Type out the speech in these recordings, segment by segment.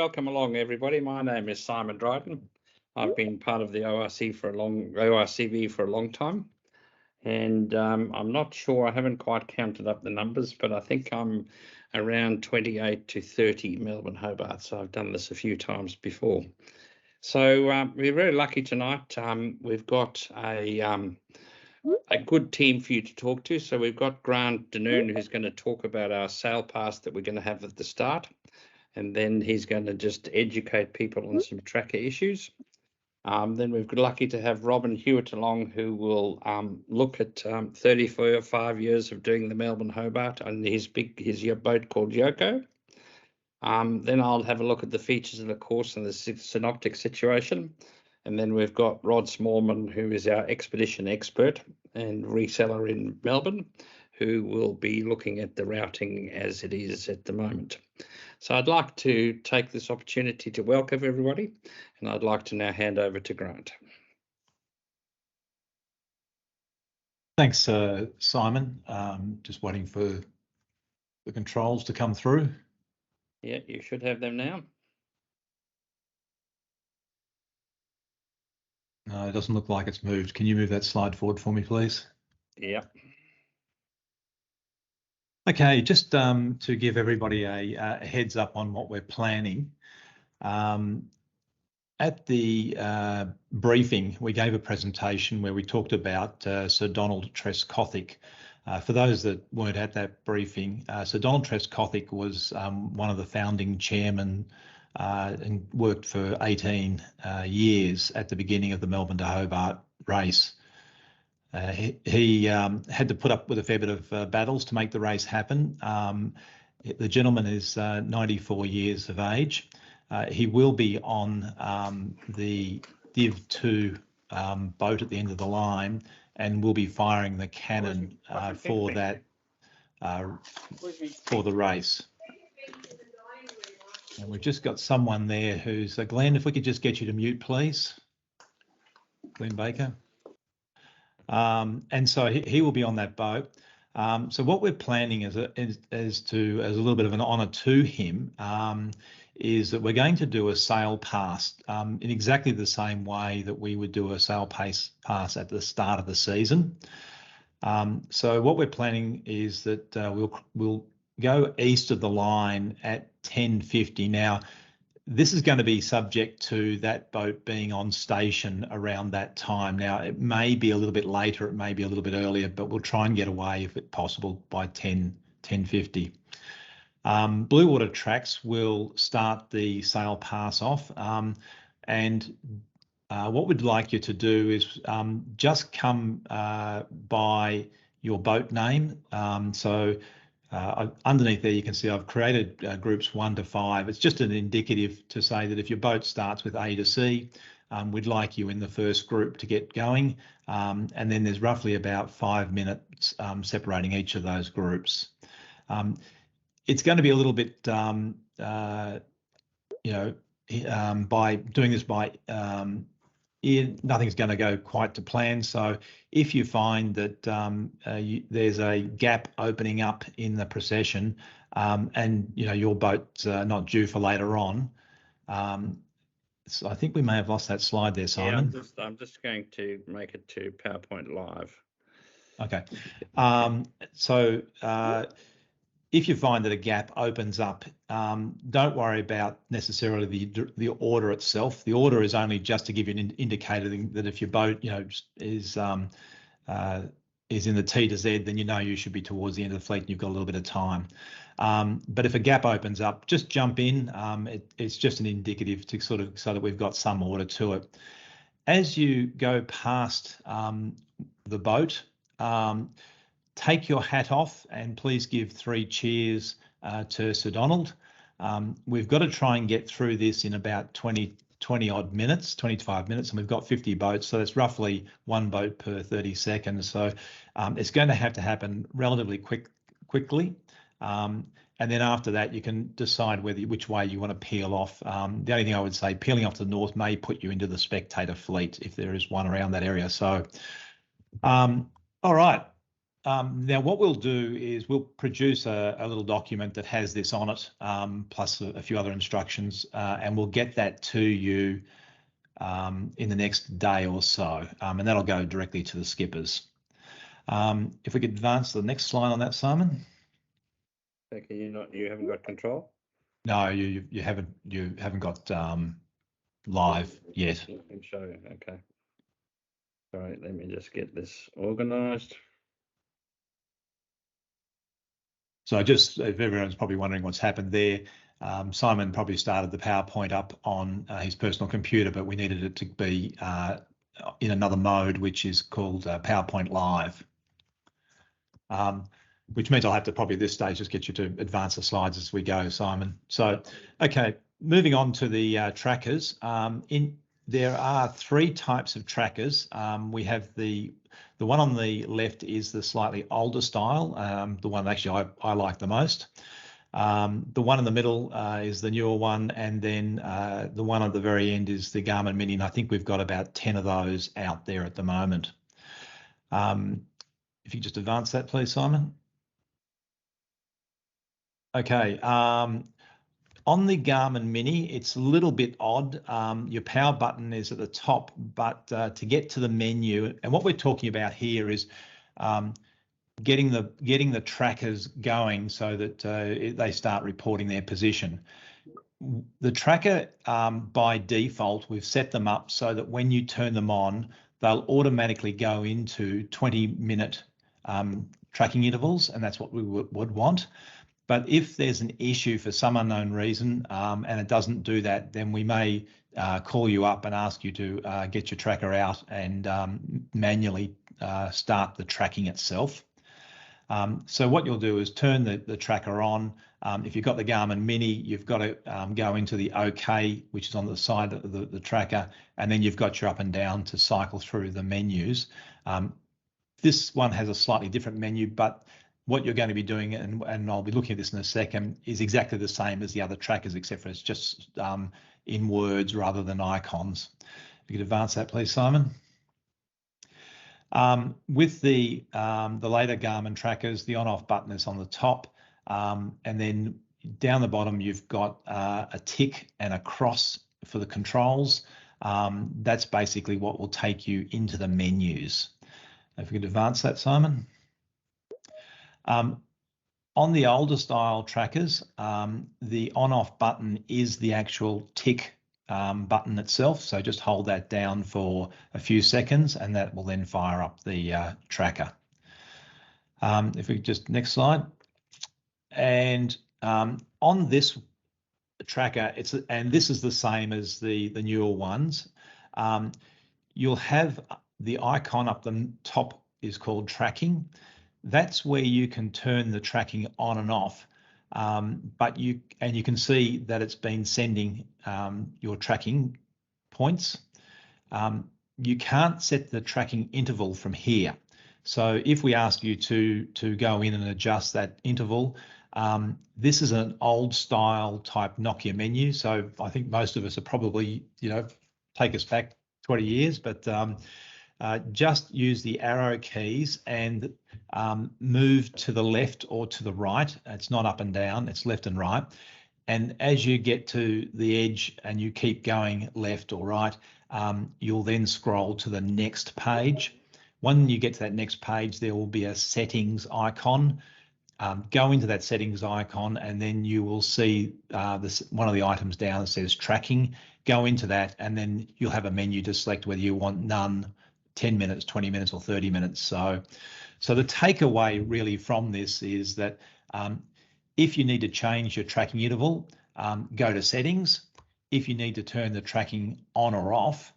Welcome along, everybody. My name is Simon Dryden. I've been part of the ORCV for a long time, and I'm not sure. I haven't quite counted up the numbers, but I think I'm around 28 to 30 Melbourne Hobart. So I've done this a few times before. So we're very lucky tonight. We've got a good team for you to talk to. So we've got Grant Danoon, who's going to talk about our sail pass that we're going to have at the start. And then he's going to just educate people on some tracker issues. Then we've got lucky to have Robin Hewitt along, who will look at 35 years of doing the Melbourne Hobart on his boat called Yoko. Then I'll have a look at the features of the course and the synoptic situation. And then we've got Rod Smallman, who is our expedition expert and reseller in Melbourne, who will be looking at the routing as it is at the moment. So I'd like to take this opportunity to welcome everybody, and I'd like to now hand over to Grant. Thanks, Simon. Just waiting for the controls to come through. Yeah, you should have them now. No, it doesn't look like it's moved. Can you move that slide forward for me, please? Yeah. Okay, just to give everybody a heads up on what we're planning. At the briefing, we gave a presentation where we talked about Sir Donald Trescothick. For those that weren't at that briefing, Sir Donald Trescothick was one of the founding chairmen and worked for 18 years at the beginning of the Melbourne to Hobart race. He had to put up with a fair bit of battles to make the race happen. The gentleman is 94 years of age. He will be on the Div 2 boat at the end of the line, and will be firing the cannon for that for the race. And we've just got someone there who's Glenn. If we could just get you to mute, please, Glenn Baker. And so he will be on that boat. So what we're planning as a little bit of an honour to him is that we're going to do a sail pass in exactly the same way that we would do a sail pass at the start of the season. So what we're planning is that we'll go east of the line at 10:50. Now, this is going to be subject to that boat being on station around that time. Now, it may be a little bit later, it may be a little bit earlier, but we'll try and get away, if it's possible, by 10:50. Blue Water Tracks will start the sail pass off, and what we'd like you to do is just come by your boat name. Underneath there, you can see I've created groups 1 to 5. It's just an indicative to say that if your boat starts with A to C, we'd like you in the first group to get going. And then there's roughly about 5 minutes separating each of those groups. It's going to be a little bit, by doing this by nothing's going to go quite to plan. So if you find that there's a gap opening up in the procession, and your boat's not due for later on, so I think we may have lost that slide there, Simon. Yeah, I'm just going to make it to PowerPoint Live. Okay. So if you find that a gap opens up, don't worry about necessarily the order itself. The order is only just to give you an indicator that if your boat, is in the T to Z, then you should be towards the end of the fleet and you've got a little bit of time. But if a gap opens up, just jump in. It's just an indicative to so that we've got some order to it. As you go past the boat, take your hat off and please give 3 cheers to Sir Donald. We've got to try and get through this in about 20 odd minutes, 25 minutes, and we've got 50 boats, so that's roughly 1 boat per 30 seconds. So it's going to have to happen relatively quickly. And then after that, you can decide which way you want to peel off. The only thing I would say, peeling off to the north may put you into the spectator fleet if there is one around that area. So, all right. Now, what we'll do is we'll produce a little document that has this on it, plus a few other instructions, and we'll get that to you in the next day or so, and that'll go directly to the skippers. If we could advance to the next slide on that, Simon. Okay, you haven't got control? No, you haven't got live yet. I can show you. Okay. All right, let me just get this organised. So just if everyone's probably wondering what's happened there, Simon probably started the PowerPoint up on his personal computer, but we needed it to be in another mode, which is called PowerPoint Live, which means I'll have to probably at this stage just get you to advance the slides as we go, Simon. So, okay, moving on to the trackers. There are three types of trackers. We have the one on the left is the slightly older style, the one actually I like the most. The one in the middle is the newer one, and then the one at the very end is the Garmin Mini, and I think we've got about 10 of those out there at the moment. If you just advance that, please, Simon. Okay. On the Garmin Mini, it's a little bit odd. Your power button is at the top, but to get to the menu, and what we're talking about here is getting the trackers going so that they start reporting their position. The tracker, by default, we've set them up so that when you turn them on, they'll automatically go into 20-minute tracking intervals, and that's what we would want. But if there's an issue for some unknown reason and it doesn't do that, then we may call you up and ask you to get your tracker out and manually start the tracking itself. So what you'll do is turn the tracker on. If you've got the Garmin Mini, you've got to go into the OK, which is on the side of the tracker, and then you've got your up and down to cycle through the menus. This one has a slightly different menu, but what you're going to be doing, and I'll be looking at this in a second, is exactly the same as the other trackers, except for it's just in words rather than icons. If you could advance that, please, Simon. With the later Garmin trackers, the on-off button is on the top, and then down the bottom you've got a tick and a cross for the controls. That's basically what will take you into the menus. If you could advance that, Simon. On the older style trackers, the on-off button is the actual tick button itself. So just hold that down for a few seconds and that will then fire up the tracker. If we just next slide. And on this tracker, and this is the same as the newer ones, you'll have the icon up the top is called tracking. That's where you can turn the tracking on and off, but you can see that it's been sending your tracking points. You can't set the tracking interval from here. So if we ask you to go in and adjust that interval, this is an old style type Nokia menu. So I think most of us are probably, take us back 20 years, but just use the arrow keys and move to the left or to the right. It's not up and down, it's left and right. And as you get to the edge and you keep going left or right, you'll then scroll to the next page. When you get to that next page, there will be a settings icon. Go into that settings icon and then you will see one of the items down that says tracking. Go into that and then you'll have a menu to select whether you want none, 10 minutes, 20 minutes or 30 minutes. So the takeaway really from this is that if you need to change your tracking interval, go to settings. If you need to turn the tracking on or off,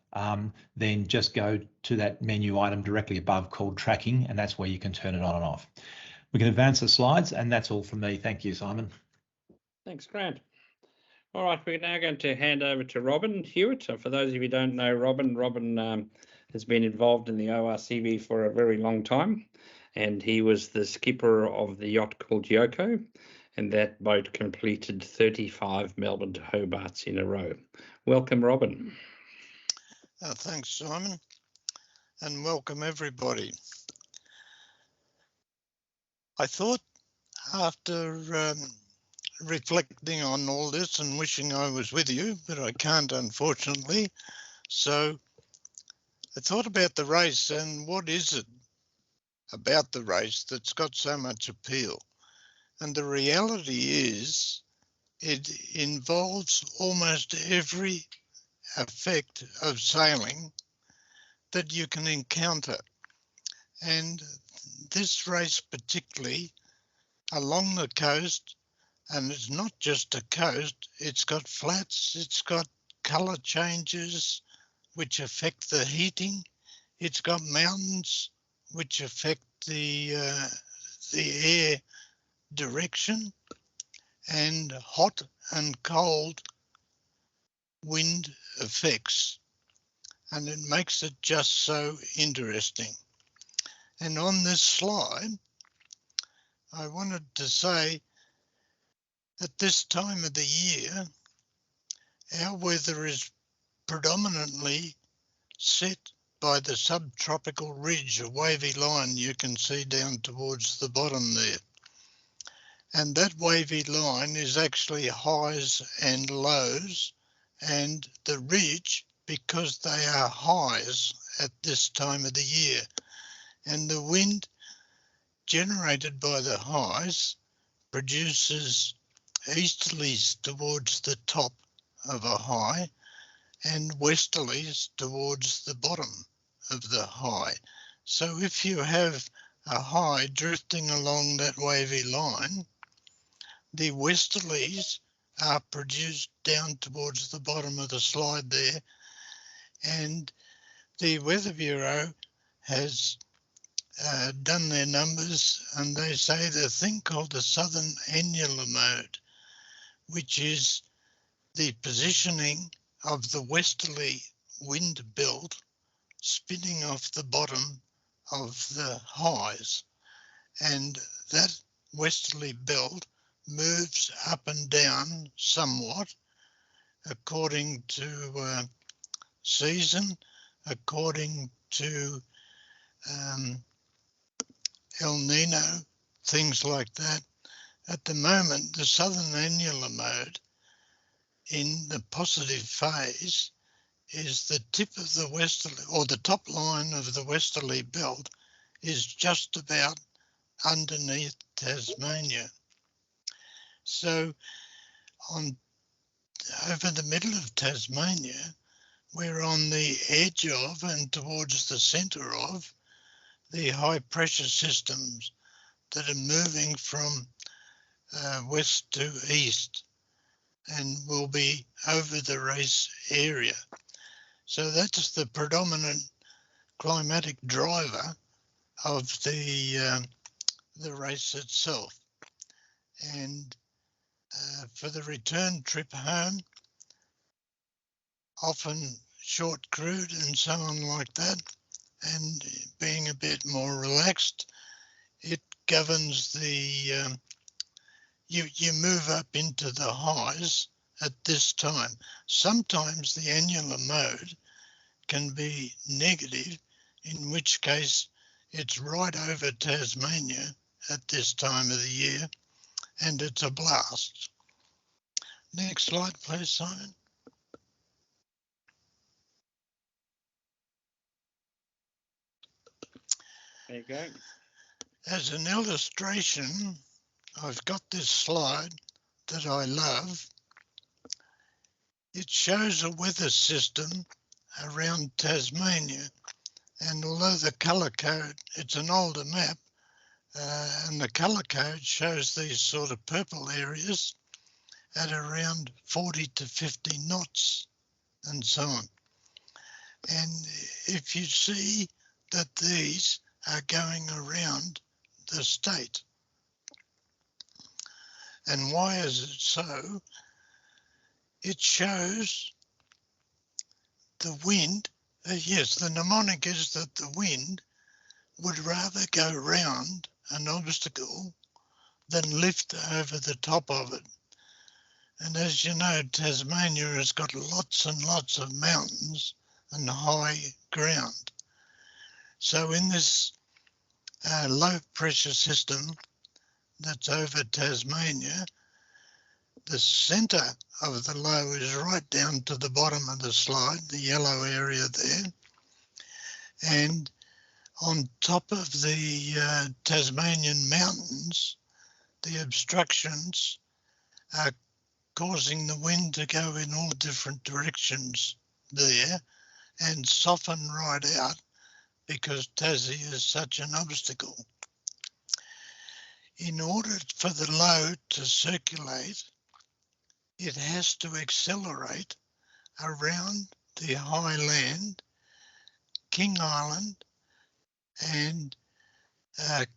then just go to that menu item directly above called tracking, and that's where you can turn it on and off. We can advance the slides, and that's all from me. Thank you, Simon. Thanks, Grant. All right, we're now going to hand over to Robin Hewitt. For those of you who don't know Robin has been involved in the ORCV for a very long time, and he was the skipper of the yacht called Yoko, and that boat completed 35 Melbourne to Hobarts in a row. Welcome, Robin. Thanks, Simon, and welcome everybody. I thought after reflecting on all this and wishing I was with you, but I can't, unfortunately. So I thought about the race and what is it about the race that's got so much appeal? And the reality is it involves almost every effect of sailing that you can encounter. And this race particularly along the coast, and it's not just a coast, it's got flats, it's got colour changes which affect the heating, it's got mountains which affect the air direction, and hot and cold wind effects, and it makes it just so interesting. And on this slide, I wanted to say at this time of the year, our weather is predominantly set by the subtropical ridge, a wavy line you can see down towards the bottom there. And that wavy line is actually highs and lows, and the ridge, because they are highs at this time of the year, and the wind generated by the highs produces easterlies towards the top of a high and westerlies towards the bottom of the high. So if you have a high drifting along that wavy line, the westerlies are produced down towards the bottom of the slide there, and the Weather Bureau has done their numbers, and they say the thing called the southern annular mode, which is the positioning of the westerly wind belt spinning off the bottom of the highs, and that westerly belt moves up and down somewhat according to season, according to El Nino, things like that. At the moment, the southern annular mode in the positive phase is the tip of the westerly, or the top line of the westerly belt is just about underneath Tasmania. So over the middle of Tasmania, we're on the edge of and towards the centre of the high pressure systems that are moving from west to east and will be over the race area. So that's the predominant climatic driver of the race itself. And for the return trip home, often short crewed and so on like that, and being a bit more relaxed, it governs the, you move up into the highs at this time. Sometimes the annular mode can be negative, in which case it's right over Tasmania at this time of the year, and it's a blast. Next slide, please, Simon. There you go. As an illustration, I've got this slide that I love. It shows a weather system around Tasmania, and although the colour code, it's an older map, and the colour code shows these sort of purple areas at around 40 to 50 knots and so on. And if you see that these are going around the state. And why is it so? It shows the wind. Yes, the mnemonic is that the wind would rather go round an obstacle than lift over the top of it. And as you know, Tasmania has got lots and lots of mountains and high ground. So in this low pressure system, that's over Tasmania, the centre of the low is right down to the bottom of the slide, the yellow area there. And on top of the Tasmanian mountains, the obstructions are causing the wind to go in all different directions there and soften right out because Tassie is such an obstacle. In order for the low to circulate, it has to accelerate around the high land, King Island, and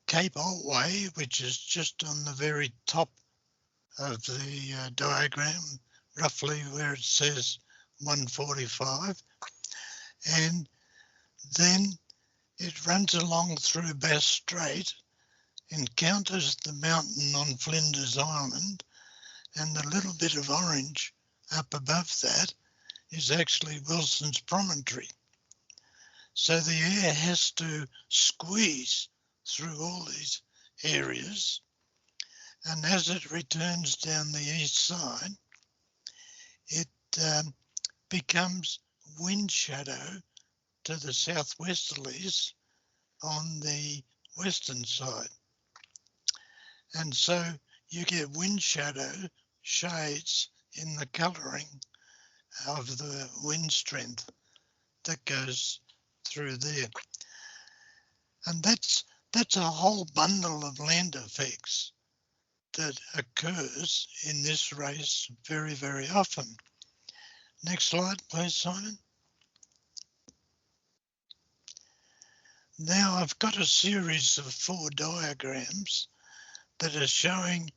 Cape Otway, which is just on the very top of the diagram, roughly where it says 145. And then it runs along through Bass Strait, encounters the mountain on Flinders Island, and the little bit of orange up above that is actually Wilson's Promontory. So the air has to squeeze through all these areas, and as it returns down the east side, it becomes wind shadow to the southwesterlies on the western side. And so you get wind shadow shades in the colouring of the wind strength that goes through there. And that's a whole bundle of land effects that occurs in this race very, very often. Next slide, please, Simon. Now I've got a series of 4 diagrams that are showing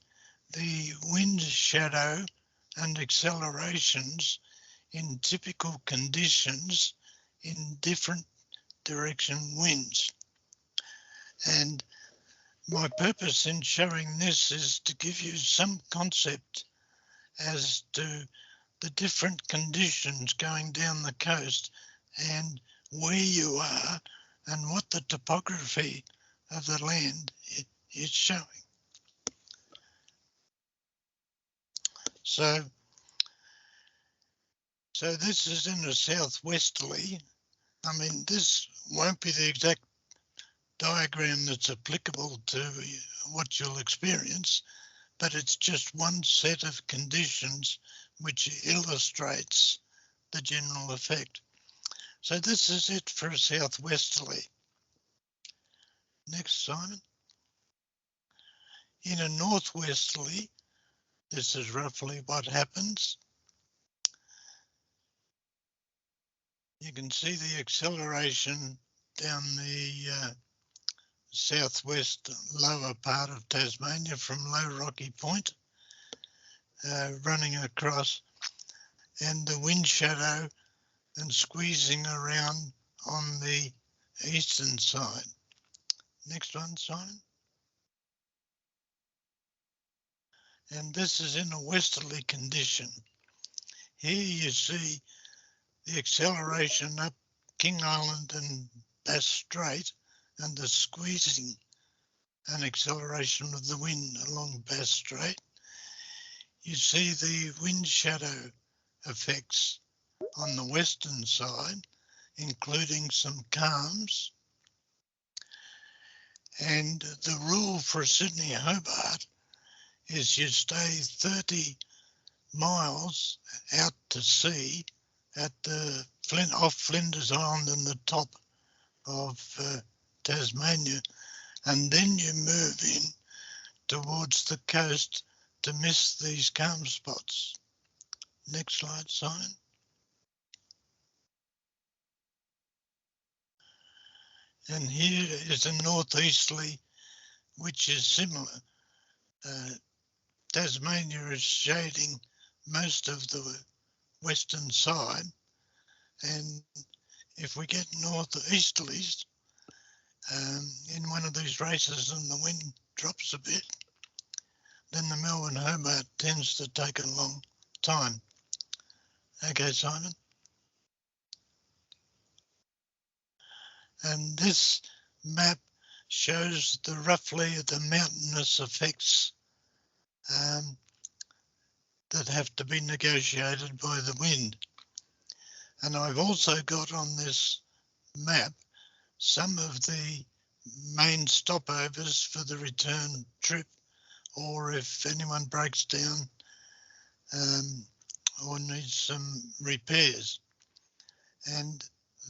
the wind shadow and accelerations in typical conditions in different direction winds. And my purpose in showing this is to give you some concept as to the different conditions going down the coast and where you are and what the topography of the land is showing. So this is in a southwesterly. I mean, this won't be the exact diagram that's applicable to what you'll experience, but it's just one set of conditions which illustrates the general effect. So this is it for a southwesterly. Next, Simon. In a northwesterly, this is roughly what happens. You can see the acceleration down the southwest lower part of Tasmania from Low Rocky Point, running across, and the wind shadow and squeezing around on the eastern side. Next one, Simon. And this is in a westerly condition. Here you see the acceleration up King Island and Bass Strait and the squeezing and acceleration of the wind along Bass Strait. You see the wind shadow effects on the western side, including some calms. And the rule for Sydney Hobart is you stay 30 miles out to sea at the off Flinders Island and the top of Tasmania, and then you move in towards the coast to miss these calm spots. Next slide, Simon. And here is a northeasterly, which is similar. Tasmania is shading most of the western side, and if we get northeasterlies in one of these races and the wind drops a bit, then the Melbourne Hobart tends to take a long time. Okay, Simon. And this map shows roughly the mountainous effects that have to be negotiated by the wind. And I've also got on this map some of the main stopovers for the return trip, or if anyone breaks down or needs some repairs. And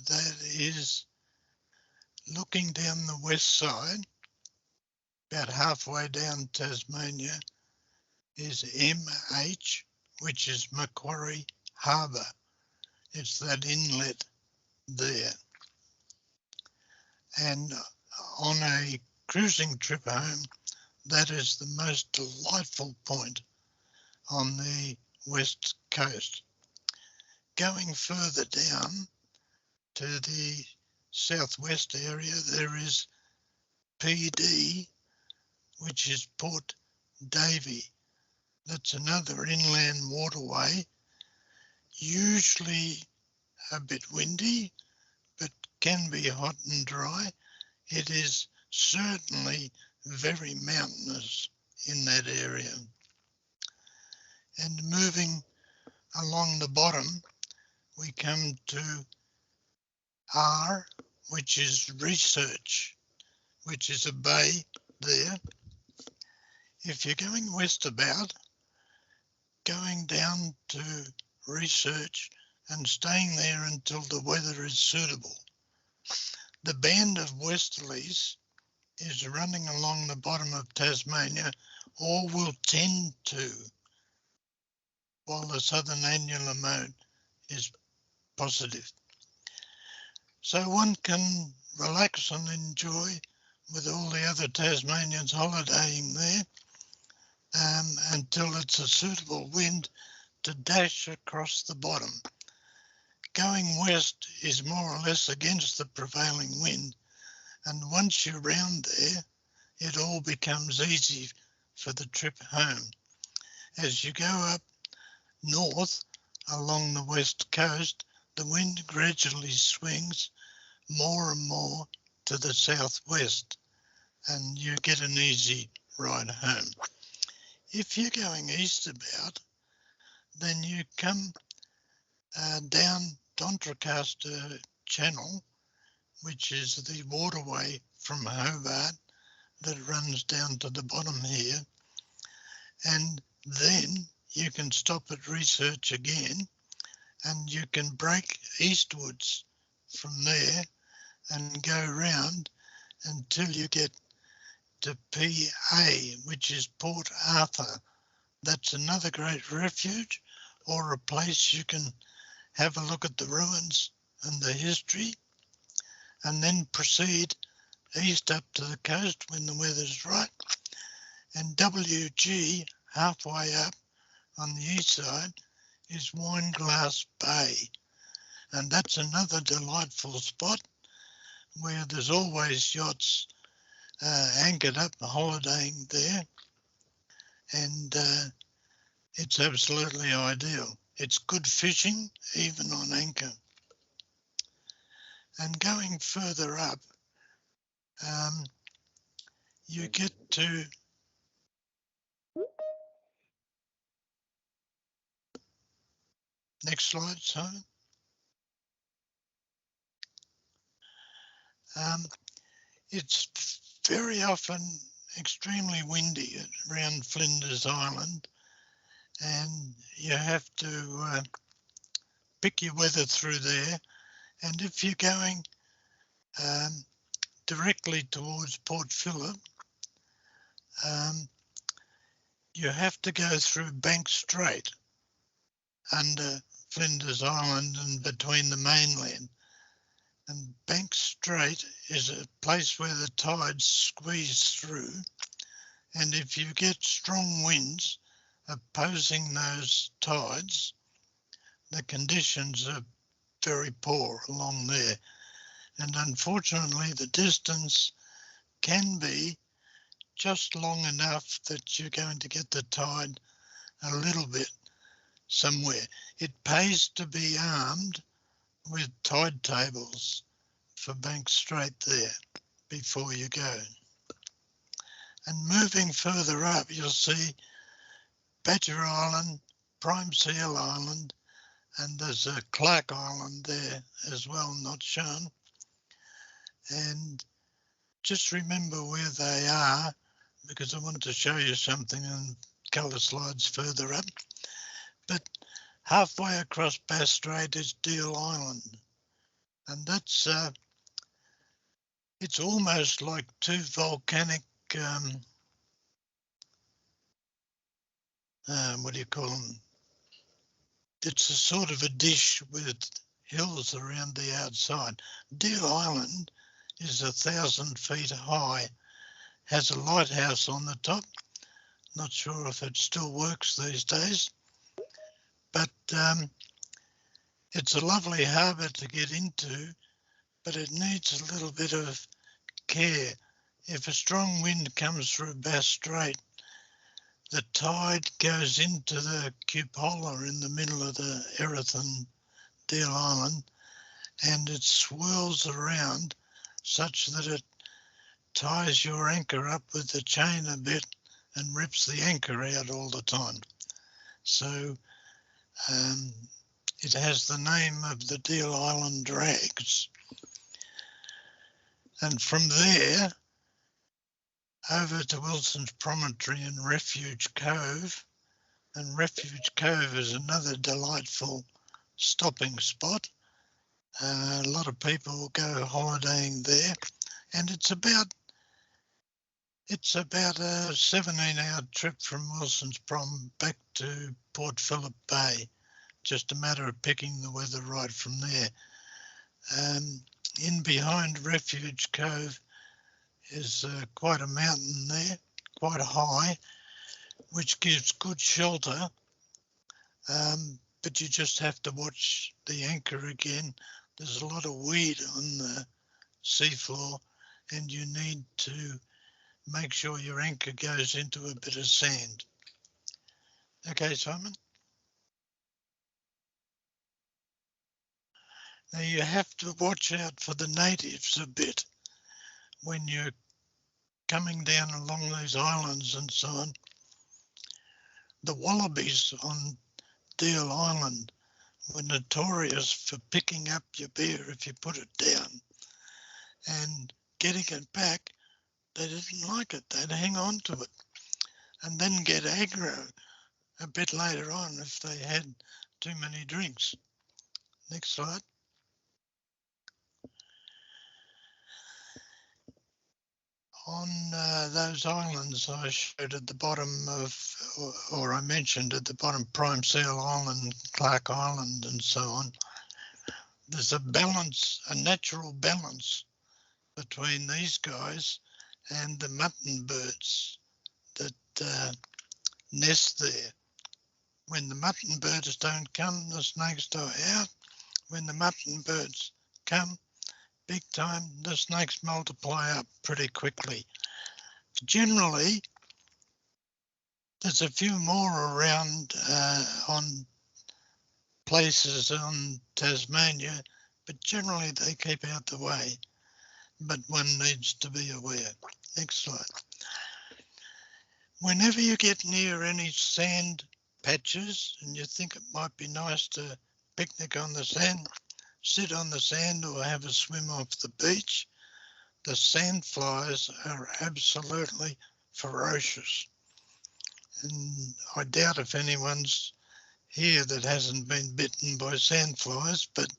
that is looking down the west side, about halfway down Tasmania, is MH, which is Macquarie Harbour. It's that inlet there. And on a cruising trip home, that is the most delightful point on the west coast. Going further down to the southwest area, there is PD, which is Port Davey. That's another inland waterway, usually a bit windy, but can be hot and dry. It is certainly very mountainous in that area. And moving along the bottom, we come to R, which is Research, which is a bay there. If you're going west about, going down to Research and staying there until the weather is suitable. The band of westerlies is running along the bottom of Tasmania, or will tend to, while the southern annular mode is positive. So one can relax and enjoy with all the other Tasmanians holidaying there until it's a suitable wind to dash across the bottom. Going west is more or less against the prevailing wind, and once you're round there, it all becomes easy for the trip home. As you go up north along the west coast, the wind gradually swings more and more to the southwest, and you get an easy ride home. If you're going east about, then you come down Doncaster Channel, which is the waterway from Hobart that runs down to the bottom here, and then you can stop at Research again, and you can break eastwards from there and go round until you get to PA, which is Port Arthur. That's another great refuge, or a place you can have a look at the ruins and the history, and then proceed east up to the coast when the weather's right. And WG, halfway up on the east side, is Wineglass Bay. And that's another delightful spot where there's always yachts anchored up holidaying there. And it's absolutely ideal. It's good fishing, even on anchor. And going further up, you get to next slide, Simon. It's very often extremely windy around Flinders Island, and you have to pick your weather through there. And if you're going directly towards Port Phillip, you have to go through Bank Strait under Flinders Island and between the mainland. And Bank Strait is a place where the tides squeeze through, and if you get strong winds opposing those tides, the conditions are very poor along there. And unfortunately, the distance can be just long enough that you're going to get the tide a little bit somewhere. It pays to be armed with tide tables for Bank Strait there. before you go. And moving further up, you'll see Badger Island, Prime Seal Island, and there's a Clark Island there as well, not shown. And just remember where they are, because I wanted to show you something in colour slides further up. But halfway across Bass Strait is Deal Island, and that's it's almost like two volcanic what do you call them? It's a sort of a dish with hills around the outside. Deal Island is 1,000 feet high, has a lighthouse on the top. Not sure if it still works these days, but it's a lovely harbour to get into, but it needs a little bit of care. If a strong wind comes through Bass Strait, the tide goes into the cupola in the middle of the Erython Deal Island, and it swirls around such that it ties your anchor up with the chain a bit and rips the anchor out all the time. So it has the name of the Deal Island drags. And from there, over to Wilson's Promontory and Refuge Cove. And Refuge Cove is another delightful stopping spot. A lot of people go holidaying there, and it's about a 17-hour trip from Wilson's Prom back to Port Phillip Bay. Just a matter of picking the weather right from there. In behind Refuge Cove is quite a mountain there, quite high, which gives good shelter, but you just have to watch the anchor again. There's a lot of weed on the seafloor, and you need to make sure your anchor goes into a bit of sand. Okay, Simon? Now you have to watch out for the natives a bit when you're coming down along these islands and so on. The wallabies on Deal Island were notorious for picking up your beer if you put it down, and getting it back, they didn't like it. They'd hang on to it and then get aggro a bit later on if they had too many drinks. Next slide. On those islands I showed at the bottom of, or I mentioned at the bottom, Prime Seal Island, Clark Island and so on, there's a balance, a natural balance between these guys and the mutton birds that nest there. When the mutton birds don't come, the snakes die out. When the mutton birds come, big time, the snakes multiply up pretty quickly. Generally, there's a few more around on places on Tasmania, but generally they keep out the way. But one needs to be aware. Next slide. Whenever you get near any sand patches and you think it might be nice to picnic on the sand, sit on the sand or have a swim off the beach, the sandflies are absolutely ferocious. And I doubt if anyone's here that hasn't been bitten by sandflies, but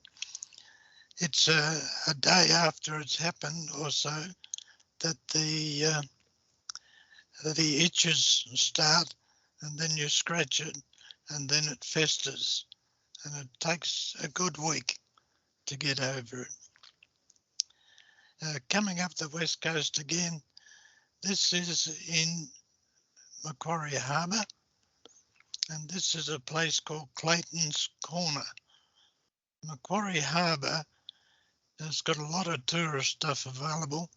it's a day after it's happened or so that the itches start, and then you scratch it and then it festers, and it takes a good week to get over it. Coming up the west coast again, this is in Macquarie Harbour, and this is a place called Clayton's Corner. Macquarie Harbour has got a lot of tourist stuff available,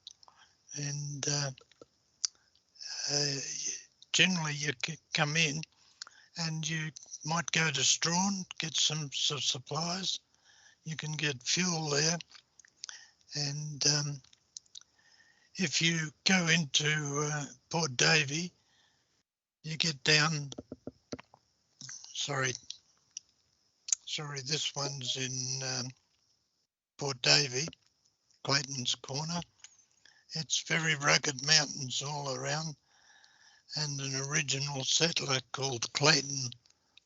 and generally you come in and you might go to Strawn, get some supplies. You can get fuel there, and if you go into Port Davey, you get down, sorry, this one's in Port Davey, Clayton's Corner. It's very rugged mountains all around, and an original settler called Clayton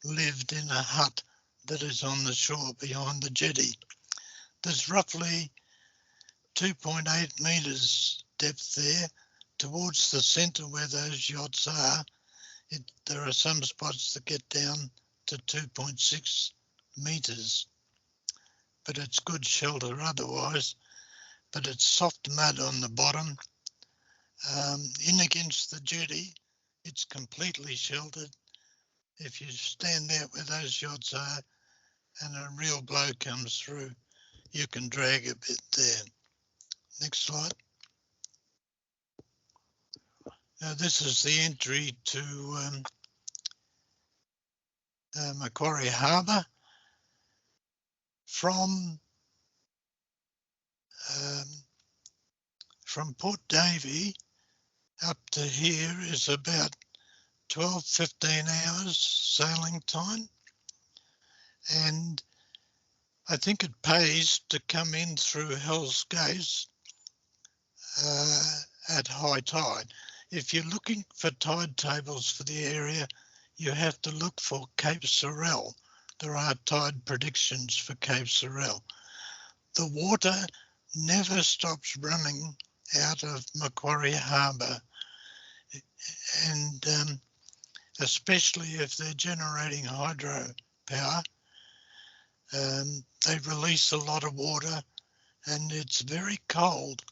lived in a hut that is on the shore behind the jetty. There's roughly 2.8 metres depth there. Towards the centre where those yachts are, there are some spots that get down to 2.6 metres, but it's good shelter otherwise. But it's soft mud on the bottom. In against the jetty, it's completely sheltered. If you stand out where those yachts are and a real blow comes through, you can drag a bit there. Next slide. Now this is the entry to Macquarie Harbour. From Port Davey up to here is about 12-15 hours sailing time, and I think it pays to come in through Hell's Gates at high tide. If you're looking for tide tables for the area, you have to look for Cape Sorel. There are tide predictions for Cape Sorel. The water never stops running out of Macquarie Harbour, and especially if they're generating hydro power, they release a lot of water, and it's very cold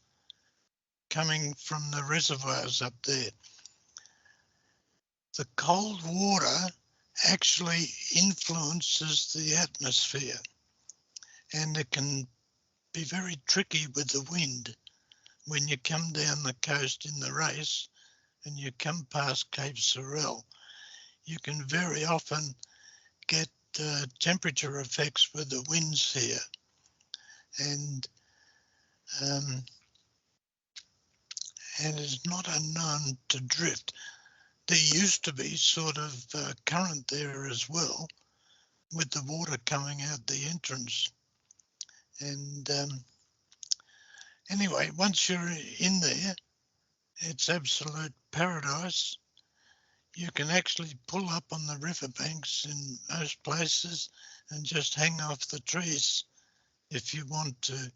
coming from the reservoirs up there. The cold water actually influences the atmosphere, and it can be very tricky with the wind. When you come down the coast in the race and you come past Cape Sorel, you can very often get temperature effects with the winds here, and it's not unknown to drift. There used to be sort of current there as well, with the water coming out the entrance. And anyway, once you're in there, it's absolute paradise. You can actually pull up on the riverbanks in most places and just hang off the trees if you want to.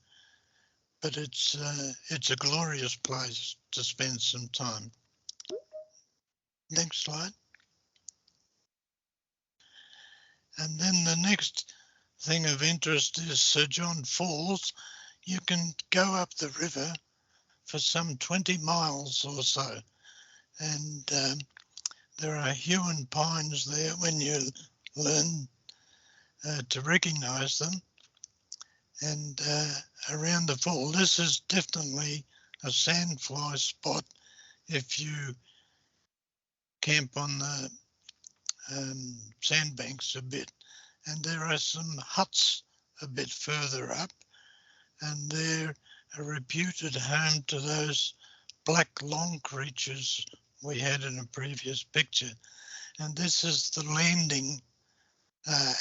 But it's a glorious place to spend some time. Next slide. And then the next thing of interest is Sir John Falls. You can go up the river for some 20 miles or so, and there are huon pines there when you learn to recognise them. And around the fall, this is definitely a sandfly spot if you camp on the sandbanks a bit. And there are some huts a bit further up, and they're a reputed home to those black long creatures we had in a previous picture. And this is the landing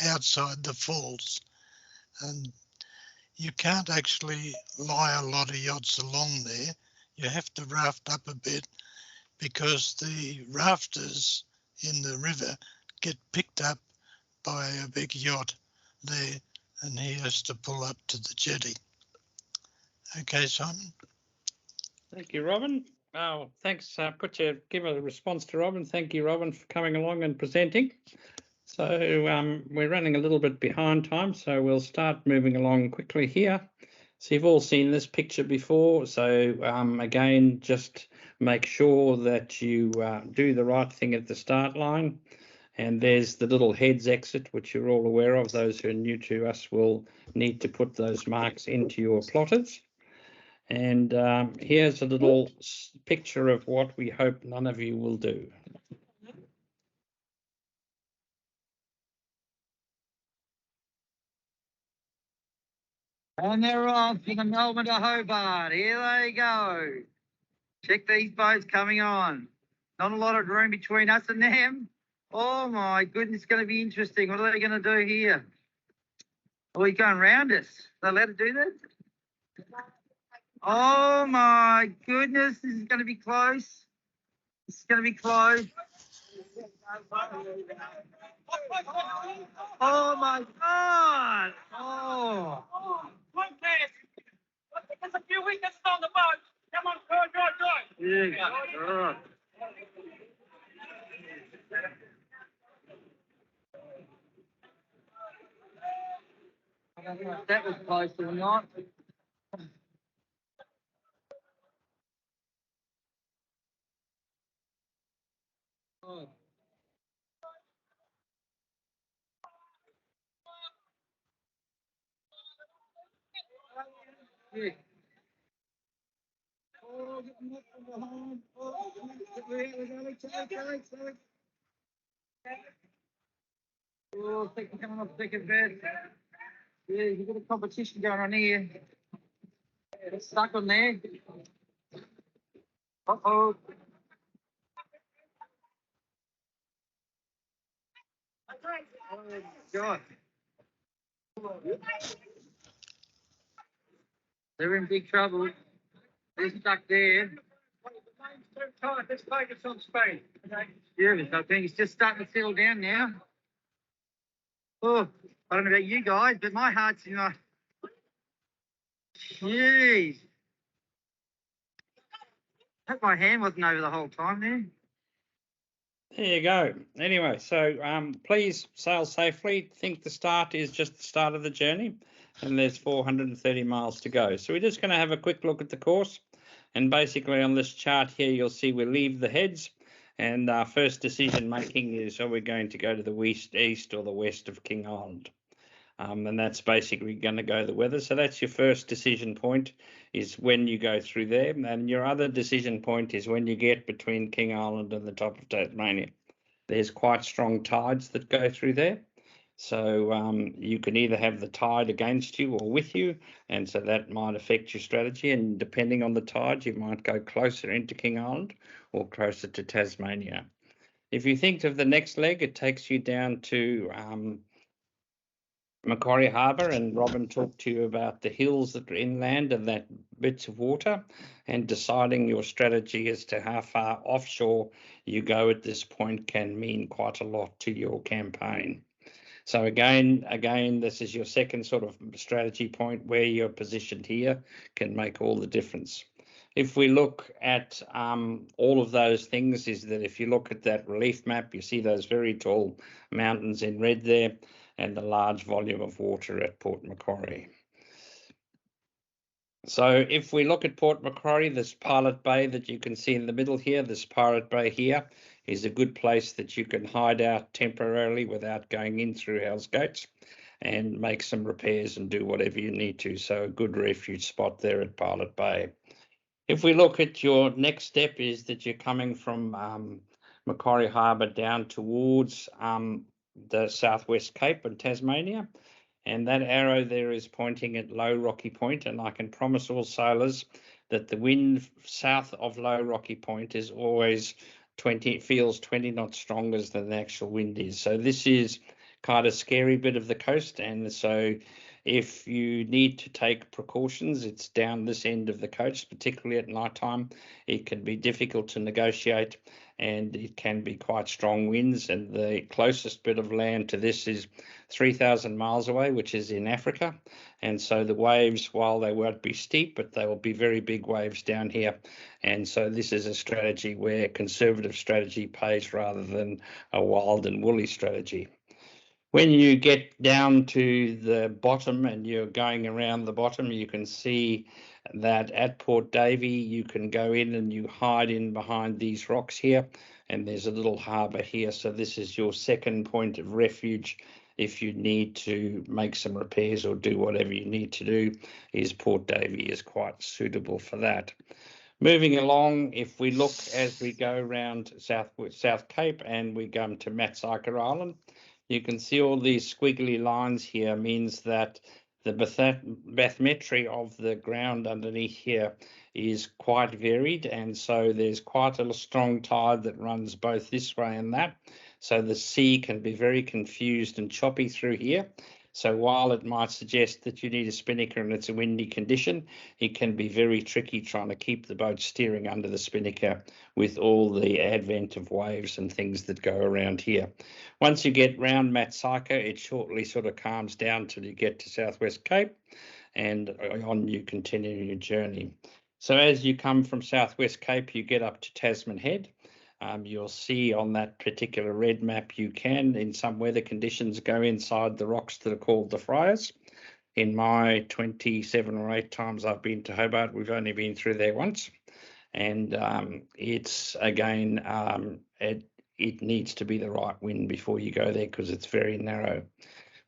outside the falls. And you can't actually lie a lot of yachts along there. You have to raft up a bit because the rafters in the river get picked up by a big yacht there, and he has to pull up to the jetty. Okay, Simon. Thank you, Robin. Oh, thanks. Give a response to Robin. Thank you, Robin, for coming along and presenting. So we're running a little bit behind time, so we'll start moving along quickly here. So you've all seen this picture before. So again, just make sure that you do the right thing at the start line. And there's the little heads exit, which you're all aware of. Those who are new to us will need to put those marks into your plotters. And here's a little picture of what we hope none of you will do. And they're off from Melbourne to Hobart. Here they go. Check these boats coming on. Not a lot of room between us and them. Oh my goodness, it's going to be interesting. What are they going to do here? Oh, he's going round us. Are they allowed to do that? Oh my goodness, this is going to be close. This is going to be close. Oh my God! Oh. There's a few weaknesses on the boat. Come on, drive. Yeah. Oh. I don't know if that was close or not. Oh. Yeah. Oh, getting up from behind. Oh, sorry. Oh, second coming off second best. Yeah, you've got a competition going on here. It's stuck on there. Uh-oh. Oh, God. They're in big trouble. They're stuck there. Let's focus on Spain. Yeah, I think it's just starting to settle down now. Oh, I don't know about you guys, but my heart's in my... Jeez. I hope my hand wasn't over the whole time there. There you go. Anyway, so please sail safely. Think the start is just the start of the journey, and there's 430 miles to go. So we're just going to have a quick look at the course. And basically on this chart here, you'll see we leave the heads, and our first decision making is, are we going to go to the east or the west of King Island? And that's basically going to go the weather. So that's your first decision point, is when you go through there. And your other decision point is when you get between King Island and the top of Tasmania. There's quite strong tides that go through there. So you can either have the tide against you or with you, and so that might affect your strategy. And depending on the tide, you might go closer into King Island or closer to Tasmania. If you think of the next leg, it takes you down to Macquarie Harbour, and Robin talked to you about the hills that are inland and that bits of water, and deciding your strategy as to how far offshore you go at this point can mean quite a lot to your campaign. So again, this is your second sort of strategy point. Where you're positioned here can make all the difference. If we look at all of those things, is that if you look at that relief map, you see those very tall mountains in red there, and the large volume of water at Port Macquarie. So if we look at Port Macquarie, this Pilot Bay that you can see in the middle here, this Pirate Bay here, is a good place that you can hide out temporarily without going in through Hell's Gates, and make some repairs and do whatever you need to. So a good refuge spot there at Pilot Bay. If we look at your next step, is that you're coming from Macquarie Harbour down towards the Southwest Cape and Tasmania, and that arrow there is pointing at Low Rocky Point, and I can promise all sailors that the wind south of Low Rocky Point is always 20 knots stronger than the actual wind is. So this is kind of scary bit of the coast, and so if you need to take precautions, it's down this end of the coast, particularly at night time. It can be difficult to negotiate, and it can be quite strong winds. And the closest bit of land to this is 3,000 miles away, which is in Africa. And so the waves, while they won't be steep, but they will be very big waves down here. And so this is a strategy where conservative strategy pays rather than a wild and woolly strategy. When you get down to the bottom and you're going around the bottom, you can see that at Port Davey, you can go in and you hide in behind these rocks here, and there's a little harbour here. So this is your second point of refuge if you need to make some repairs or do whatever you need to do. Is Port Davey is quite suitable for that. Moving along, if we look as we go around South Cape and we come to Matsika Island, you can see all these squiggly lines here means that the bathymetry of the ground underneath here is quite varied, and so there's quite a strong tide that runs both this way and that. So the sea can be very confused and choppy through here. So while it might suggest that you need a spinnaker and it's a windy condition, it can be very tricky trying to keep the boat steering under the spinnaker with all the advent of waves and things that go around here. Once you get round Matsika, it shortly sort of calms down till you get to Southwest Cape, and on you continue your journey. So as you come from Southwest Cape, you get up to Tasman Head. You'll see on that particular red map, you can, in some weather conditions, go inside the rocks that are called the Friars. In my 27 or 8 times I've been to Hobart, we've only been through there once. And it's, again, it needs to be the right wind before you go there because it's very narrow.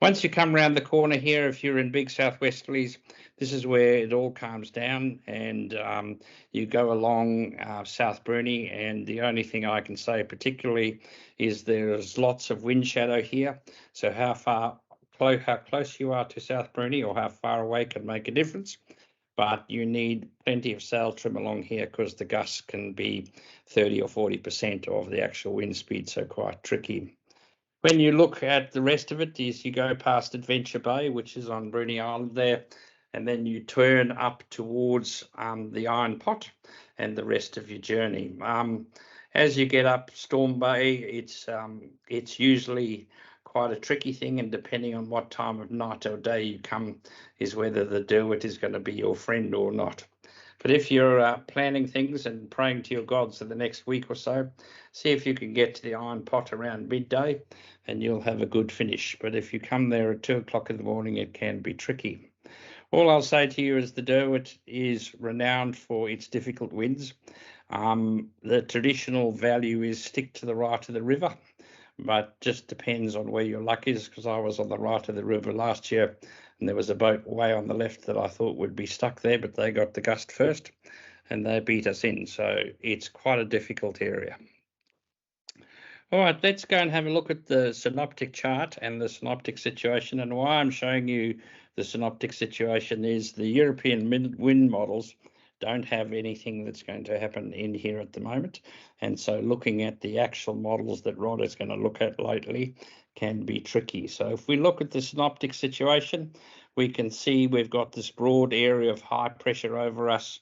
Once you come round the corner here, if you're in big southwesterlies, this is where it all calms down, and you go along South Bruni, and the only thing I can say particularly is there's lots of wind shadow here. So how close you are to South Bruni or how far away can make a difference. But you need plenty of sail trim along here because the gusts can be 30 or 40% of the actual wind speed, so quite tricky. When you look at the rest of it, is you go past Adventure Bay, which is on Bruny Island there, and then you turn up towards the Iron Pot and the rest of your journey. As you get up Storm Bay, it's usually quite a tricky thing, and depending on what time of night or day you come is whether the Derwent is going to be your friend or not. But if you're planning things and praying to your gods for the next week or so, see if you can get to the Iron Pot around midday and you'll have a good finish. But if you come there at 2 o'clock in the morning, it can be tricky. All I'll say to you is the Derwent is renowned for its difficult winds. The traditional value is stick to the right of the river, but just depends on where your luck is, because I was on the right of the river last year and there was a boat way on the left that I thought would be stuck there, but they got the gust first and they beat us in. So it's quite a difficult area. All right, let's go and have a look at the synoptic chart and the synoptic situation. And why I'm showing you the synoptic situation is the European wind models don't have anything that's going to happen in here at the moment. And so looking at the actual models that Rod is going to look at lately can be tricky. So if we look at the synoptic situation, we can see we've got this broad area of high pressure over us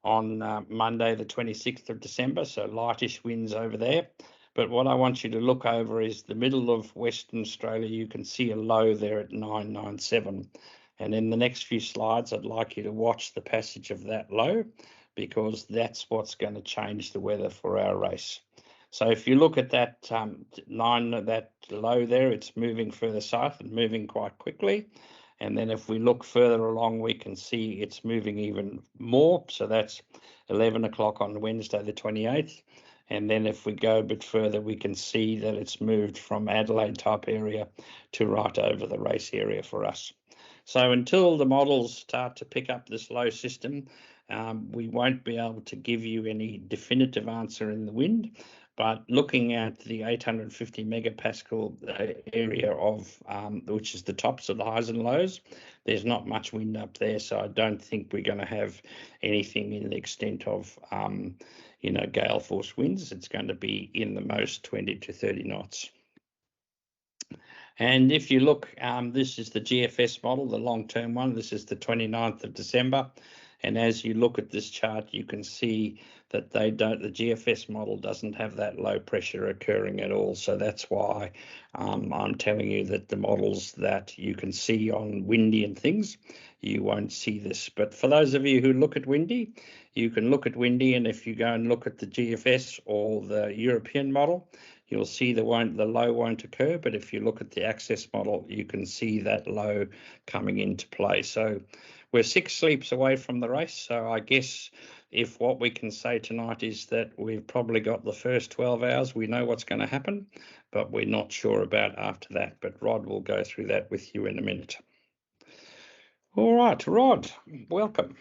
on Monday, the 26th of December. So lightish winds over there. But what I want you to look over is the middle of Western Australia. You can see a low there at 997. And in the next few slides, I'd like you to watch the passage of that low, because that's what's going to change the weather for our race. So if you look at that that low there, it's moving further south and moving quite quickly. And then if we look further along, we can see it's moving even more. So that's 11 o'clock on Wednesday, the 28th. And then if we go a bit further, we can see that it's moved from Adelaide type area to right over the race area for us. So until the models start to pick up this low system, we won't be able to give you any definitive answer in the wind. But looking at the 850 megapascal area of, which is the tops of the highs and lows, there's not much wind up there. So I don't think we're going to have anything in the extent of, gale force winds. It's going to be in the most 20 to 30 knots. And if you look, this is the GFS model, the long-term one. This is the 29th of December. And as you look at this chart, you can see that the GFS model doesn't have that low pressure occurring at all. So that's why I'm telling you that the models that you can see on windy and things, you won't see this. But for those of you who look at windy, you can look at windy, and if you go and look at the GFS or the European model, you'll see the low won't occur. But if you look at the access model, you can see that low coming into play. So we're 6 sleeps away from the race. So I guess if what we can say tonight is that we've probably got the first 12 hours, we know what's going to happen, but we're not sure about after that. But Rod will go through that with you in a minute. All right, Rod, welcome.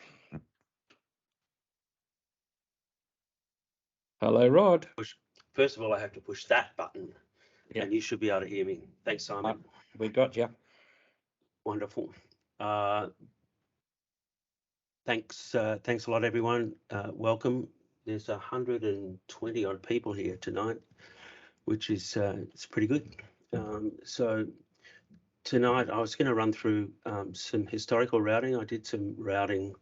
Hello, Rod. First of all, I have to push that button, and you should be able to hear me. Thanks, Simon. We got you. Wonderful. Thanks a lot, everyone. Welcome. There's 120 odd people here tonight, which is it's pretty good. So tonight I was going to run through some historical routing. I did some routing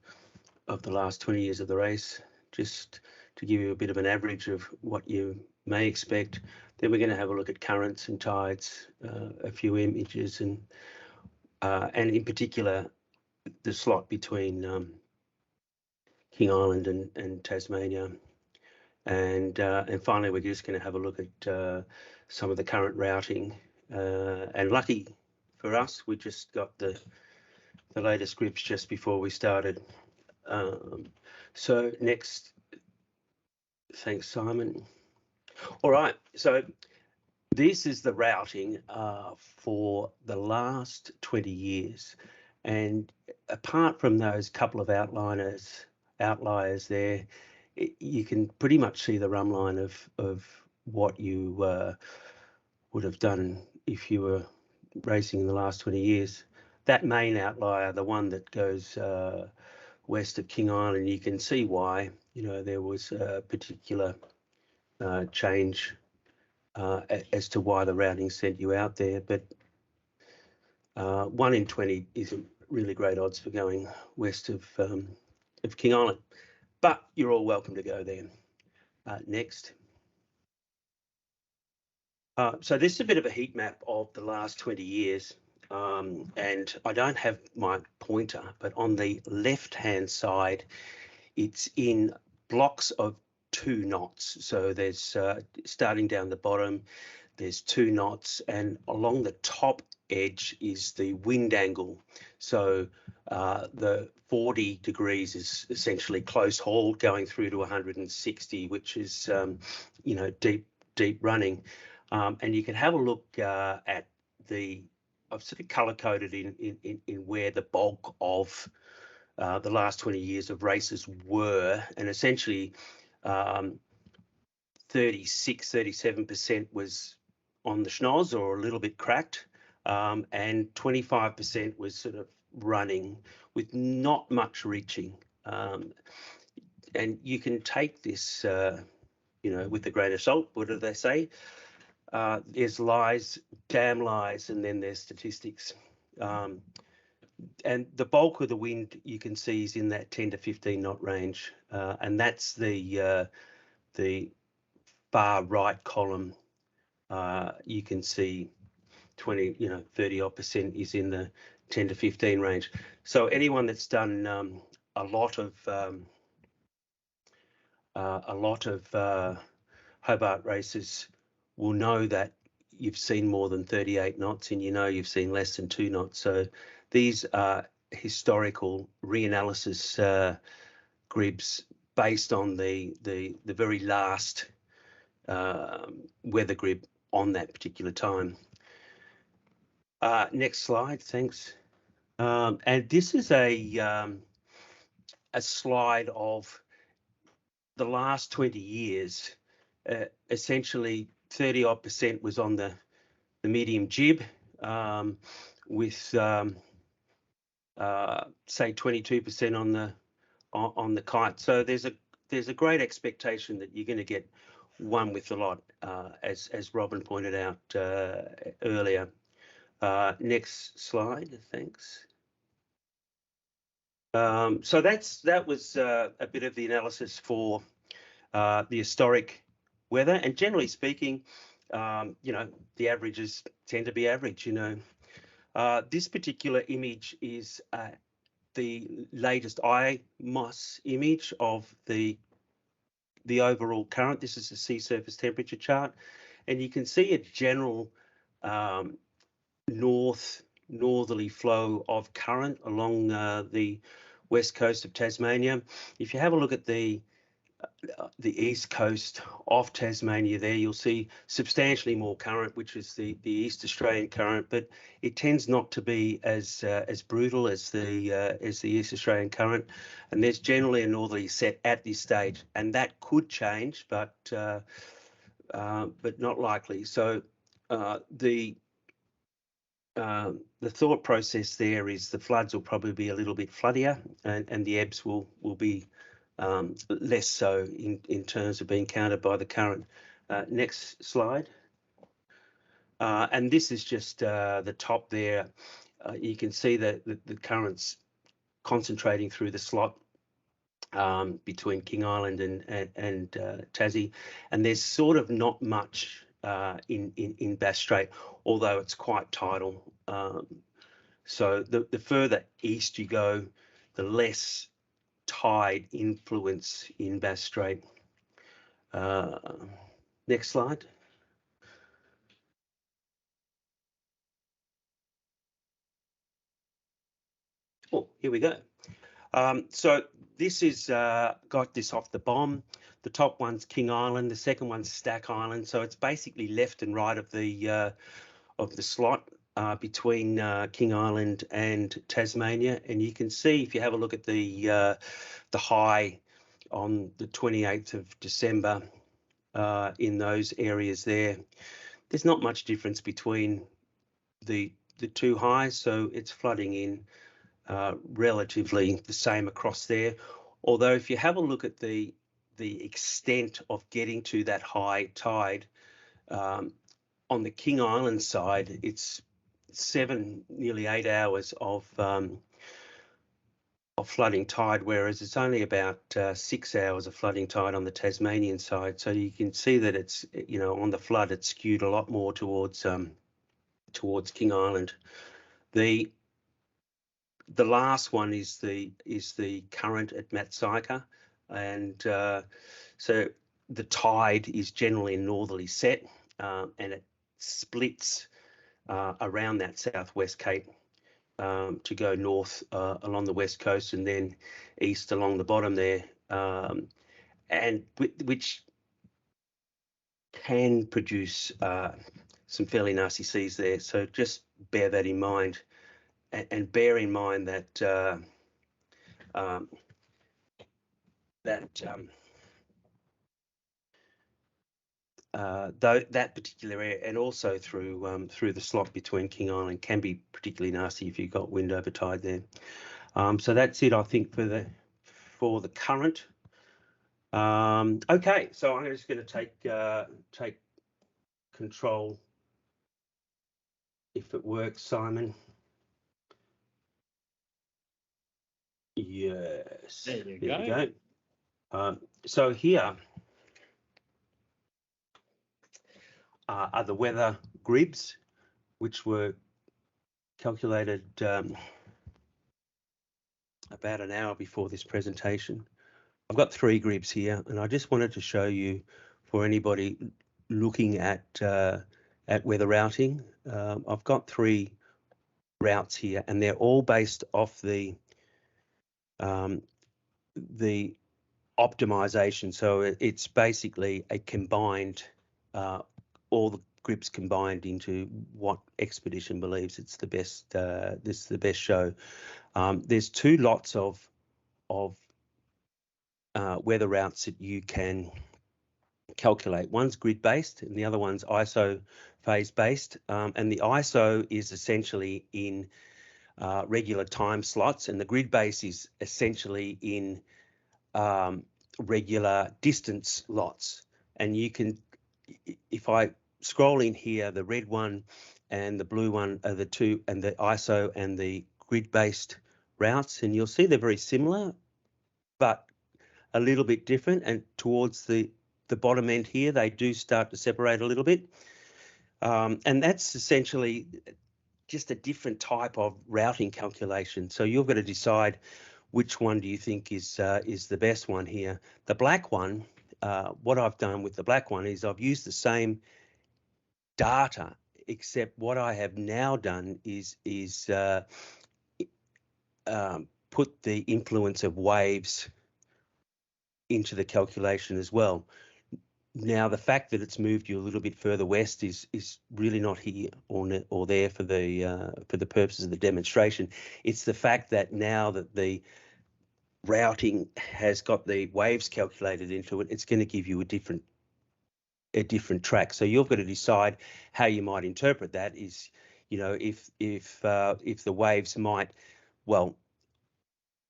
of the last 20 years of the race, just to give you a bit of an average of what you may expect. Then we're going to have a look at currents and tides, a few images, and in particular the slot between King Island and Tasmania, and finally we're just going to have a look at some of the current routing. And lucky for us, we just got the latest scripts just before we started. So next, thanks, Simon. All right, so this is the routing for the last 20 years, and apart from those couple of outliers there, you can pretty much see the run line of what you would have done if you were racing in the last 20 years. That main outlier, the one that goes west of King Island, you can see why, you know, there was a particular change as to why the routing sent you out there. But 1 in 20 isn't really great odds for going west of King Island, but you're all welcome to go there. Next. So this is a bit of a heat map of the last 20 years. And I don't have my pointer, but on the left-hand side, it's in blocks of 2 knots. So there's starting down the bottom, there's 2 knots, and along the top edge is the wind angle. So the 40 degrees is essentially close hauled going through to 160, which is you know, deep running. And you can have a look at the, I've sort of color coded in where the bulk of the last 20 years of races were, and essentially 37% was on the schnoz or a little bit cracked, and 25% was sort of running with not much reaching. And you can take this, you know, with a grain of salt. What do they say? There's lies, damn lies, and then there's statistics. And the bulk of the wind you can see is in that 10 to 15 knot range, and that's the far right column. You can see 20, you know, 30 odd % is in the 10 to 15 range. So anyone that's done a lot of Hobart races will know that you've seen more than 38 knots, and you know you've seen less than 2 knots. So these are historical reanalysis grids based on the very last weather grid on that particular time. Next slide, thanks. And this is a slide of the last 20 years. Essentially 30 odd % was on the medium jib, with say 22% on the kite. So there's a great expectation that you're going to get one with a lot, as Robin pointed out earlier. Next slide, thanks. So that was a bit of the analysis for the historic weather, and generally speaking, you know, the averages tend to be average. You know, this particular image is the latest IMOS image of the overall current. This is a sea surface temperature chart, and you can see a general northerly flow of current along the west coast of Tasmania. If you have a look at the east coast of Tasmania there, you'll see substantially more current, which is the East Australian current, but it tends not to be as brutal as the East Australian current, and there's generally a northerly set at this stage, and that could change, but not likely. So the the thought process there is the floods will probably be a little bit floodier, and the ebbs will be less so in terms of being countered by the current. Next slide. And this is just the top there. You can see that the current's concentrating through the slot between King Island and Tassie, and there's sort of not much in Bass Strait, although it's quite tidal. So the further east you go, the less tide influence in Bass Strait. Next slide. Oh, here we go. So this is got this off the bomb. The top one's King Island, the second one's Stack Island. So it's basically left and right of the slot between King Island and Tasmania. And you can see, if you have a look at the high on the 28th of December in those areas there, there's not much difference between the two highs. So it's flooding in relatively the same across there. Although if you have a look at the extent of getting to that high tide, on the King Island side, it's 7, nearly 8 hours of flooding tide, whereas it's only about 6 hours of flooding tide on the Tasmanian side. So you can see that it's, you know, on the flood, it's skewed a lot more towards King Island. The last one is the current at Matsyka, and so the tide is generally northerly set, and it splits around that southwest cape to go north along the west coast and then east along the bottom there, and which can produce some fairly nasty seas there. So just bear that in mind. And bear in mind that that particular area, and also through the slot between King Island, can be particularly nasty if you've got wind over tide there. So that's it, I think, for the current. Okay, so I'm just going to take control, if it works, Simon. Yes, there you go. So here are the weather grids, which were calculated about an hour before this presentation. I've got 3 grids here, and I just wanted to show you, for anybody looking at weather routing, I've got 3 routes here, and they're all based off the optimization. So it's basically a combined, all the grids combined into what Expedition believes it's the best. This is the best show. There's 2 lots of weather routes that you can calculate. One's grid based and the other one's ISO phase based. And the ISO is essentially in regular time slots, and the grid base is essentially in regular distance lots. And you can, if I scroll in here, the red one and the blue one are the 2, and the ISO and the grid based routes, and you'll see they're very similar but a little bit different, and towards the bottom end here they do start to separate a little bit, and that's essentially just a different type of routing calculation. So you've got to decide which one do you think is the best one here. The black one, what I've done with the black one is I've used the same data, except what I have now done is put the influence of waves into the calculation as well. Now, the fact that it's moved you a little bit further west is really not here or there for the purposes of the demonstration. It's the fact that now that the routing has got the waves calculated into it, it's going to give you a different track. So you've got to decide how you might interpret that. Is you know, if the waves might, well,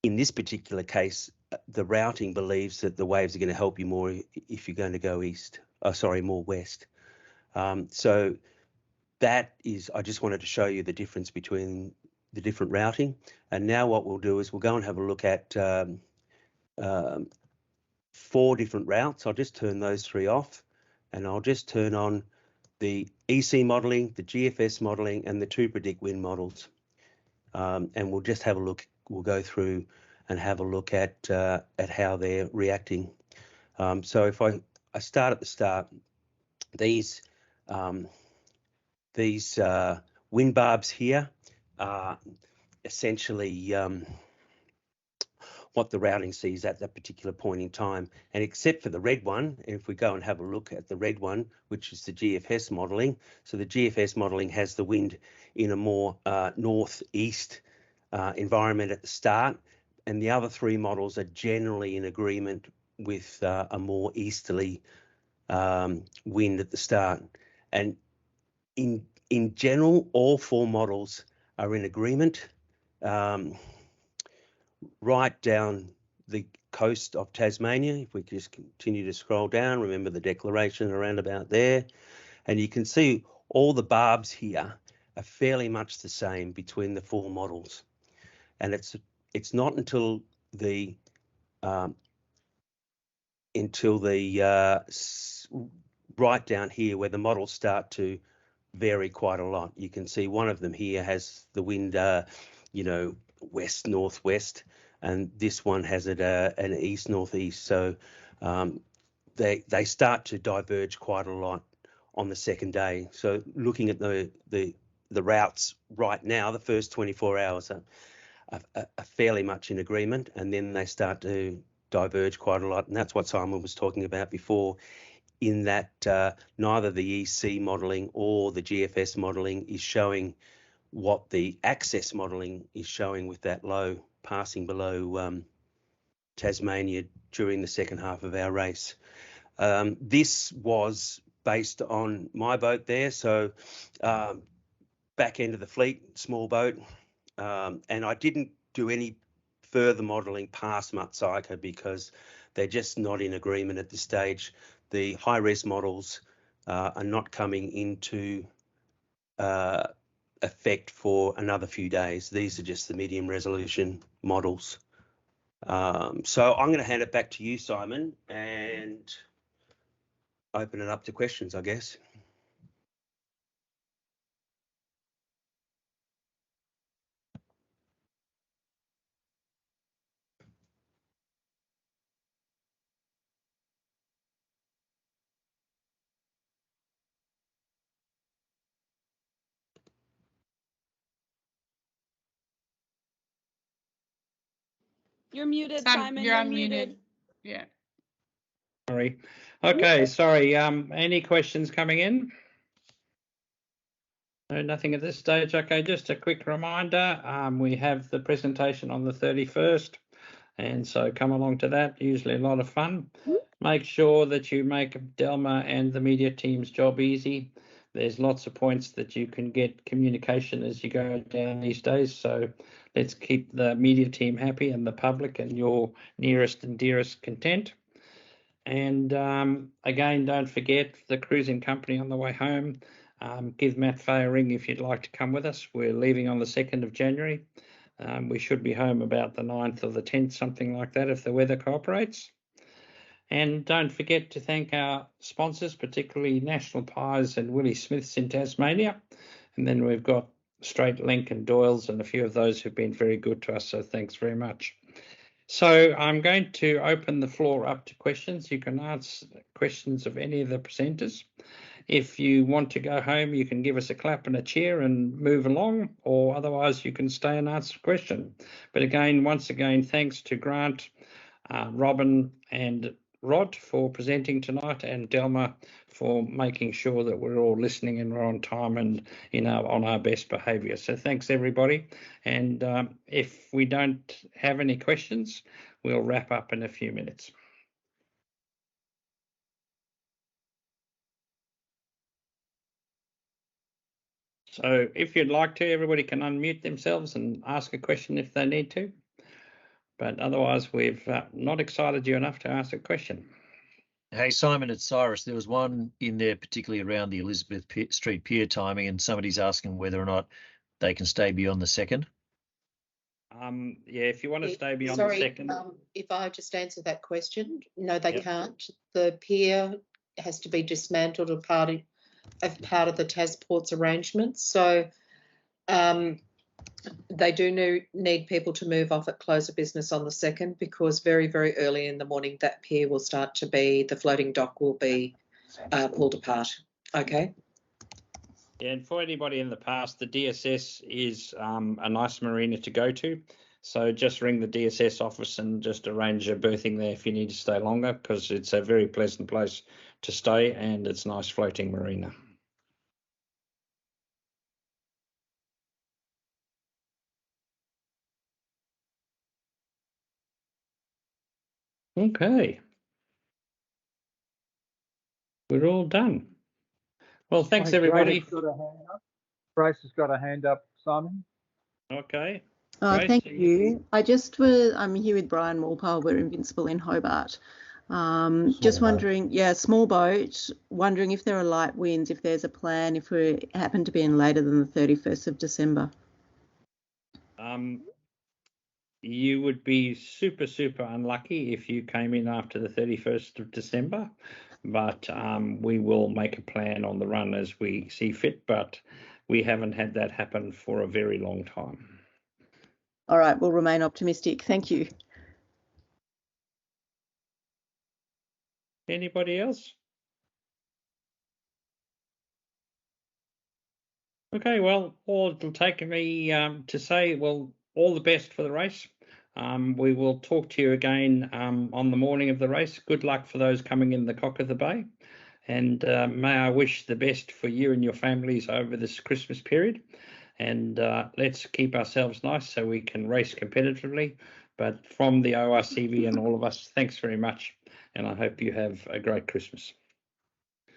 in this particular case, the routing believes that the waves are going to help you more if you're going to go east. More west. So that is, I just wanted to show you the difference between the different routing. And now what we'll do is we'll go and have a look at 4 different routes. I'll just turn those 3 off, and I'll just turn on the EC modelling, the GFS modelling, and the 2Predict wind models. And we'll just have a look. We'll go through and have a look at how they're reacting. So if I start at the start, these wind barbs here are essentially what the routing sees at that particular point in time. And except for the red one, if we go and have a look at the red one, which is the GFS modelling, so the GFS modelling has the wind in a more northeast environment at the start, and the other 3 models are generally in agreement with a more easterly wind at the start. And in general, all 4 models are in agreement. Right down the coast of Tasmania, if we just continue to scroll down, remember the declaration around about there, and you can see all the barbs here are fairly much the same between the 4 models. And it's not until the right down here where the models start to vary quite a lot. You can see one of them here has the wind, you know, west northwest, and this one has it an east northeast. So they start to diverge quite a lot on the second day. So looking at the routes right now, the first 24 hours are fairly much in agreement, and then they start to diverge quite a lot. And that's what Simon was talking about before, in that neither the EC modelling or the GFS modelling is showing what the access modelling is showing with that low passing below Tasmania during the second half of our race. This was based on my boat there, so back end of the fleet, small boat, and I didn't do any further modelling past Mutsaika because they're just not in agreement at this stage. The high-res models are not coming into effect for another few days. These are just the medium resolution models. So I'm going to hand it back to you, Simon, and open it up to questions, I guess. You're muted, Simon. You're unmuted. Yeah. Sorry. Okay, sorry. Any questions coming in? No, nothing at this stage. Okay, just a quick reminder. We have the presentation on the 31st, and so come along to that. Usually a lot of fun. Make sure that you make Delma and the media team's job easy. There's lots of points that you can get communication as you go down these days. So let's keep the media team happy and the public and your nearest and dearest content. And again, don't forget the cruising company on the way home. Give Matt Fay a ring if you'd like to come with us. We're leaving on the 2nd of January. We should be home about the 9th or the 10th, something like that, if the weather cooperates. And don't forget to thank our sponsors, particularly National Pies and Willie Smith's in Tasmania. And then we've got Straight Link and Doyle's and a few of those who've been very good to us. So thanks very much. So I'm going to open the floor up to questions. You can ask questions of any of the presenters. If you want to go home, you can give us a clap and a cheer and move along, or otherwise you can stay and ask a question. But again, once again, thanks to Grant, Robin and Rod for presenting tonight, and Delma for making sure that we're all listening and we're on time and on our best behaviour. So thanks everybody, and if we don't have any questions, we'll wrap up in a few minutes. So if you'd like to, everybody can unmute themselves and ask a question if they need to. But otherwise, we've not excited you enough to ask a question. Hey, Simon, it's Cyrus. There was one in there, particularly around the Elizabeth Street Pier timing, and somebody's asking whether or not they can stay beyond the 2nd. Yeah, if you want to stay beyond Sorry, the 2nd. if I just answer that question, no, they Yep. can't. The pier has to be dismantled as part of the Tasport's arrangements. So they do need people to move off at close of business on the 2nd, because very, very early in the morning that pier will start to be, the floating dock will be pulled apart. Okay. Yeah, and for anybody in the past, the DSS is a nice marina to go to. So just ring the DSS office and just arrange a berthing there if you need to stay longer, because it's a very pleasant place to stay and it's a nice floating marina. Okay. We're all done. Well, thanks, everybody. Grace has got a hand up, Simon. Okay. Thank you. I'm here with Brian Morpile. We're Invincible in Hobart. Just wondering, small boat, wondering if there are light winds, if there's a plan, if we happen to be in later than the 31st of December. You would be super, super unlucky if you came in after the 31st of December, but we will make a plan on the run as we see fit, but we haven't had that happen for a very long time. All right, we'll remain optimistic. Thank you. Anybody else? Okay, well, all it'll take me to say, well, all the best for the race. We will talk to you again on the morning of the race. Good luck for those coming in the Cock of the Bay. And may I wish the best for you and your families over this Christmas period. And let's keep ourselves nice so we can race competitively. But from the ORCV and all of us, thanks very much. And I hope you have a great Christmas.